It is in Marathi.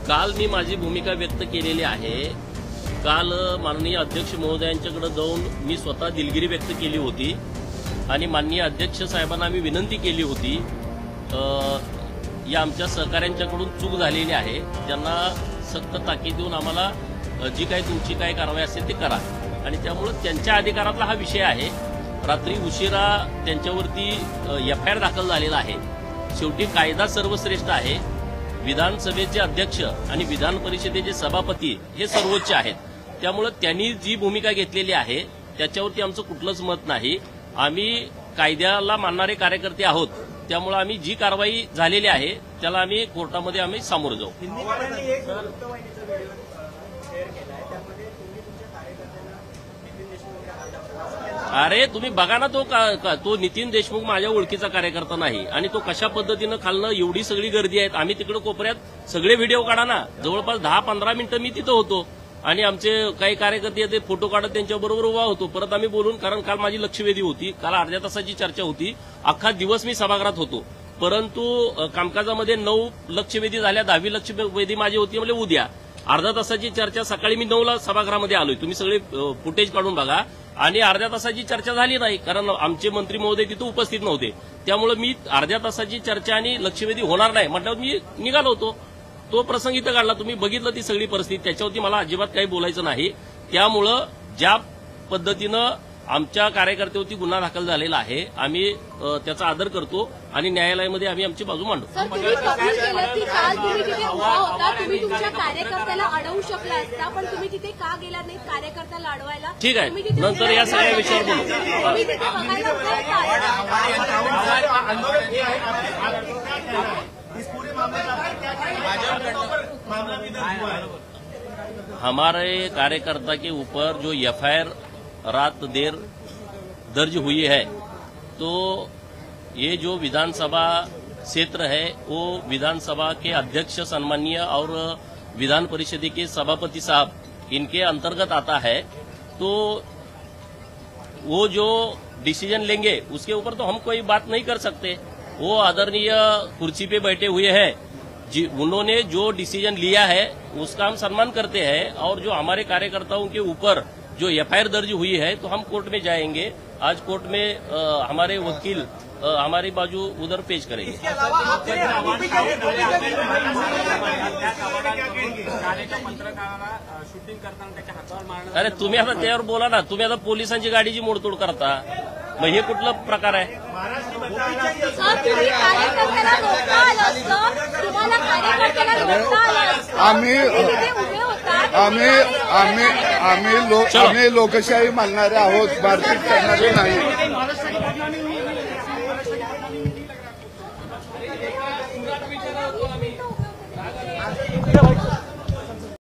काल मी माझी भूमिका व्यक्त केलेली आहे। काल माननीय अध्यक्ष महोदयांच्याकडे जाऊन मी स्वतः दिलगिरी व्यक्त केली होती आणि माननीय अध्यक्ष साहेबांना मी विनंती केली होती या आमच्या सहकाऱ्यांच्याकडून चूक झालेली आहे, त्यांना सक्त ताकीद देऊन आम्हाला जी काही तुमची काही कारवाई असेल ते करा। आणि त्यामुळे त्यांच्या अधिकारातला हा विषय आहे। रात्री उशिरा त्यांच्यावरती एफआयआर दाखल झालेला आहे। शेवटी कायदा सर्वश्रेष्ठ आहे। विधानसभेचे अध्यक्ष आणि विधान परिषदेचे सभापती हे सर्वोच्च आहेत, त्यामुळे त्यांनी जी भूमिका घेतलेली आहे त्याच्यावरती आमचं कुठलंच मत नाही। आम्ही कायद्याला मानणारे कार्यकर्ते आहोत, त्यामुळे आम्ही जी कारवाई झालेली आहे त्याला आम्ही कोर्टामध्ये आम्ही सामोरं जाऊ। अरे तुम्ही बघा ना, तो नितीन देशमुख माझ्या ओळखीचा कार्यकर्ता नाही आणि तो कशा पद्धतीनं खालनं एवढी सगळी गर्दी आहे। आम्ही तिकडे कोपऱ्यात सगळे व्हिडिओ काढा ना, जवळपास 10-15 मिनिटं मी तिथं होतो आणि आमचे काही कार्यकर्ते ते फोटो काढत त्यांच्याबरोबर उभा होतो। परत आम्ही बोलून, कारण काल माझी लक्षवेधी होती, काल अर्ध्या तासाची चर्चा होती, अख्खा दिवस मी सभागृहात होतो, परंतु कामकाजामध्ये 9 लक्षवेधी झाल्या, 10वी लक्षवेधी माझी होती म्हणजे उद्या। अर्ध्या तासाची चर्चा सकाळी मी 9ला सभागृहामध्ये आलोय, तुम्ही सगळे फुटेज काढून बघा। आणि अर्ध्या तासाची चर्चा झाली नाही, कारण आमचे मंत्री महोदय तिथे उपस्थित नव्हते, त्यामुळे मी अर्ध्या तासाची चर्चा आणि लक्षवेधी होणार नाही म्हटल्यावर मी निघालो होतो। तो प्रसंग इथं काढला, तुम्ही बघितलं ती सगळी परिस्थिती, त्याच्यावरती मला अजिबात काही बोलायचं नाही। त्यामुळं ज्या पद्धतीनं आमच्या कार्यकर्त्यावरती गुन्हा दाखल झालेला आहे, आम्ही त्याचा आदर करतो आणि न्यायालयामध्ये आम्ही आमची बाजू मांडू। तुम्ही कबूल केलं की काल तुम्ही तिथे उभा होता, तुम्ही तुमच्या कार्यकर्त्याला अडवू शकला असता, पण तुम्ही तिथे का गेला नाही कार्यकर्त्याला अडवायला? ठीक आहे, नंतर या सगळ्या विषयावर बोलू। तुम्ही तिथे बघायला हमारे कार्यकर्ता के ऊपर जो एफआईआर रात देर दर्ज हुई है, तो ये जो विधानसभा क्षेत्र है वो विधानसभा के अध्यक्ष सम्माननीय और विधान परिषद के सभापति साहब इनके अंतर्गत आता है। तो वो जो डिसीजन लेंगे उसके ऊपर तो हम कोई बात नहीं कर सकते। वो आदरणीय कुर्सी पे बैठे हुए हैं, उन्होंने जो डिसीजन लिया है उसका हम सम्मान करते हैं। और जो हमारे कार्यकर्ताओं के ऊपर जो एफआईआर दर्ज हुई है तो हम कोर्ट में जाएंगे। आज कोर्ट में हमारे वकील हमारी बाजू उधर पेश करेंगे। अरे तुम्ही आता त्यावर बोला ना, तुम्ही आता पोलिसांची गाडीची मोडतोड करता, मग हे कुठला प्रकार आहे? आम्ही लोकशाही मानणारे आहोत, मारपीट करणारे नाही।